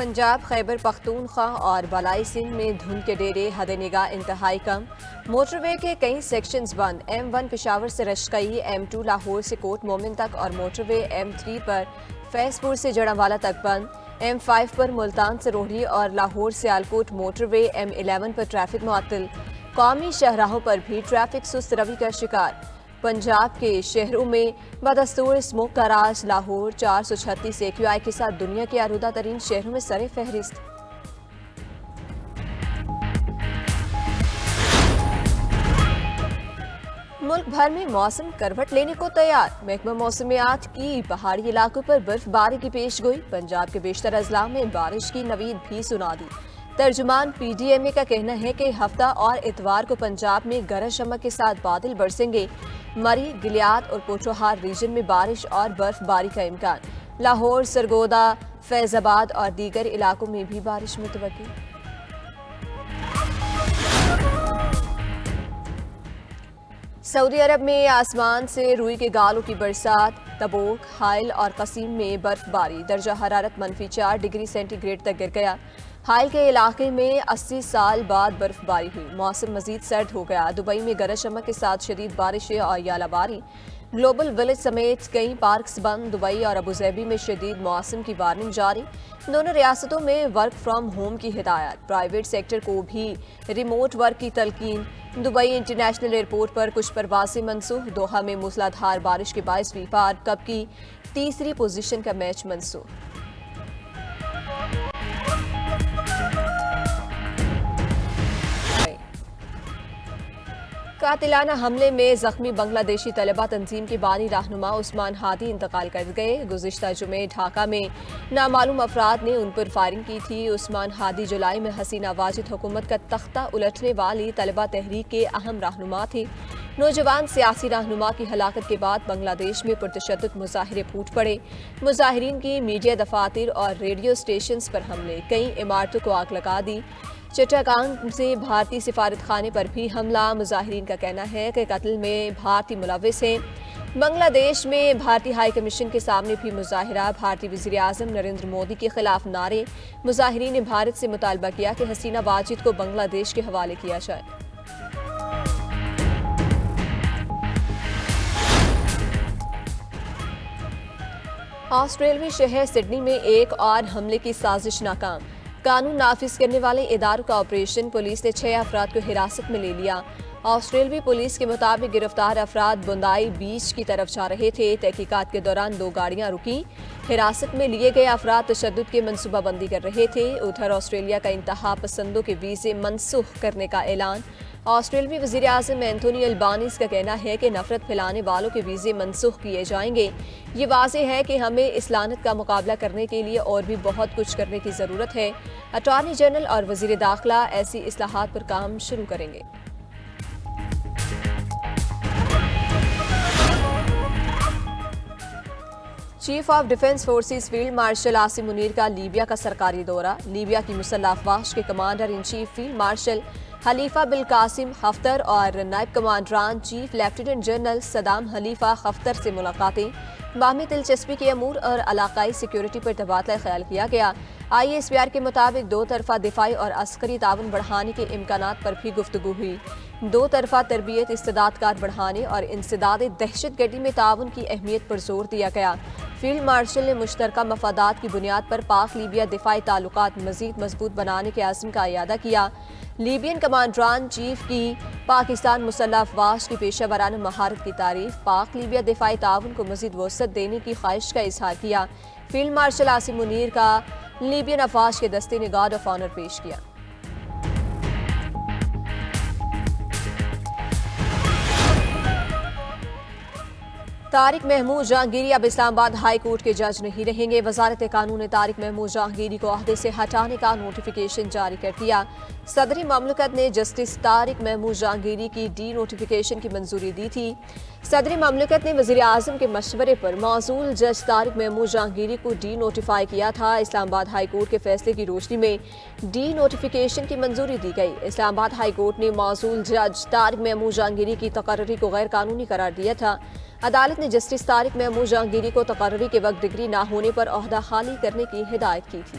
پنجاب، خیبر پختونخوا اور بالائی سندھ میں دھند کے ڈیرے حد نگاہ انتہائی کم، موٹر وے کے کئی سیکشنز بند، M1 پشاور سے رشکئی، M2 لاہور سے کوٹ مومن تک اور موٹر وے M3 پر فیض پور سے جڑانوالا تک بند، M5 پر ملتان سے روہڑی اور لاہور سیالکوٹ موٹر وے، M11 پر ٹریفک معطل، قومی شاہراہوں پر بھی ٹریفک سست روی کا شکار۔ پنجاب کے شہروں میں بدستور اسموک کا راج، لاہور 436 AQI کے ساتھ دنیا کے آلودہ ترین شہروں میں سر فہرست۔ ملک بھر میں موسم کروٹ لینے کو تیار، محکمہ موسمیات کی پہاڑی علاقوں پر برف باری کی پیش گوئی، پنجاب کے بیشتر اضلاع میں بارش کی نوید بھی سنا دی۔ ترجمان PDMA کا کہنا ہے کہ ہفتہ اور اتوار کو پنجاب میں گرج چمک کے ساتھ بادل برسیں گے، مری، گلیات اور پوٹھوہار ریجن میں بارش اور برف باری کا امکان، لاہور، سرگودا، فیض آباد اور دیگر علاقوں میں بھی بارش متوقع۔ سعودی عرب میں آسمان سے روئی کے گالوں کی برسات، تبوک، حائل اور قصیم میں برف باری، درجہ حرارت -4 ڈگری سینٹی گریڈ تک گر گیا۔ حائل کے علاقے میں 80 سال بعد برف باری ہوئی، موسم مزید سرد ہو گیا، دبئی میں گرج چمک کے ساتھ شدید بارشیں اور یالہ باری، گلوبل ولیج سمیت کئی پارکس بند، دبئی اور ابوظہبی میں شدید موسم کی وارننگ جاری، دونوں ریاستوں میں ورک فرام ہوم کی ہدایت، پرائیویٹ سیکٹر کو بھی ریموٹ ورک کی تلقین، دبئی انٹرنیشنل ایئرپورٹ پر کچھ پروازیں منسوخ، دوحہ میں موسلادھار بارش کے باعث فیفا کپ کی تیسری پوزیشن کا میچ منسوخ۔ قاتلانہ حملے میں زخمی بنگلہ دیشی طلبہ تنظیم کے بانی رہنما عثمان ہادی انتقال کر گئے۔ گزشتہ جمعے ڈھاکہ میں نامعلوم افراد نے ان پر فائرنگ کی تھی۔ عثمان ہادی جولائی میں حسینہ واجد حکومت کا تختہ الٹنے والی طلبہ تحریک کے اہم رہنما تھے۔ نوجوان سیاسی رہنما کی ہلاکت کے بعد بنگلہ دیش میں پرتشدد مظاہرے پھوٹ پڑے، مظاہرین کی میڈیا دفاتر اور ریڈیو سٹیشنز پر حملے، کئی عمارتوں کو آگ لگا دی۔ چٹاگانگ سے بھارتی سفارت خانے پر بھی حملہ، مظاہرین کا کہنا ہے کہ قتل میں بھارتی ملوث ہیں۔ بنگلہ دیش میں بھارتی ہائی کمیشن کے سامنے بھی مظاہرہ، بھارتی وزیر اعظم نریندر مودی کے خلاف نعرے، مظاہرین نے بھارت سے مطالبہ کیا کہ حسینہ واجد کو بنگلہ دیش کے حوالے کیا جائے۔ آسٹریلوی شہر سڈنی میں ایک اور حملے کی سازش ناکام، قانون نافذ کرنے والے اداروں کا آپریشن، پولیس نے 6 افراد کو حراست میں لے لیا۔ آسٹریلوی پولیس کے مطابق گرفتار افراد بوندائی بیچ کی طرف جا رہے تھے، تحقیقات کے دوران 2 گاڑیاں رکیں، حراست میں لیے گئے افراد تشدد کی منصوبہ بندی کر رہے تھے۔ ادھر آسٹریلیا کا انتہا پسندوں کے ویزے منسوخ کرنے کا اعلان، آسٹریلوی وزیر اعظم اینتھونی البانیز کا کہنا ہے کہ نفرت پھیلانے والوں کے ویزے منسوخ کیے جائیں گے۔ یہ واضح ہے کہ ہمیں اس لعنت کا مقابلہ کرنے کے لیے اور بھی بہت کچھ کرنے کی ضرورت ہے۔ اٹارنی جنرل اور وزیر داخلہ ایسی اصلاحات پر کام شروع کریں گے۔ Chief of defence forces field marshal Asim Munir کا لیبیا کا سرکاری دورہ، لیبیا کی مسلح افواج کے commander in chief field marshal Khalifa Belqasim Haftar اور نائب commander in chief lieutenant general Saddam Khalifa Haftar سے ملاقاتیں، باہمی دلچسپی کے امور اور علاقائی سیکیورٹی پر تبادلہ خیال کیا گیا۔ ISPR کے مطابق 2 طرفہ دفاعی اور عسکری تعاون بڑھانے کے امکانات پر بھی گفتگو ہوئی۔ 2 طرفہ تربیت، استعداد کار بڑھانے اور انسداد دہشت گردی میں تعاون کی اہمیت پر زور دیا گیا۔ فیلڈ مارشل نے مشترکہ مفادات کی بنیاد پر پاک لیبیا دفاعی تعلقات مزید مضبوط بنانے کے عزم کا اعادہ کیا۔ لیبین کمانڈران چیف کی پاکستان مسلح افواج کی پیشہ ورانہ مہارت کی تعریف، پاک لیبیا دفاعی تعاون کو مزید وسعت دینے کی خواہش کا اظہار کیا۔ فیلڈ مارشل عاصم منیر کا لیبین افواج کے دستے نے گارڈ آف آنر پیش کیا۔ طارق محمود جہانگیری اب اسلام آباد ہائی کورٹ کے جج نہیں رہیں گے، وزارت قانون نے طارق محمود جہانگیری کو عہدے سے ہٹانے کا نوٹیفیکیشن جاری کر دیا۔ صدر مملکت نے جسٹس طارق محمود جہانگیری کی ڈی نوٹیفیکیشن کی منظوری دی تھی۔ صدر مملکت نے وزیر اعظم کے مشورے پر معزول جج طارق محمود جہانگیری کو ڈی نوٹیفائی کیا تھا۔ اسلام آباد ہائی کورٹ کے فیصلے کی روشنی میں ڈی نوٹیفیکیشن کی منظوری دی گئی۔ اسلام آباد ہائی کورٹ نے معزول جج طارق محمود جہانگیری کی تقرری کو غیر قانونی قرار دیا تھا۔ عدالت نے جسٹس طارق محمود جہانگیری کو تقرری کے وقت ڈگری نہ ہونے پر عہدہ خالی کرنے کی ہدایت کی تھی۔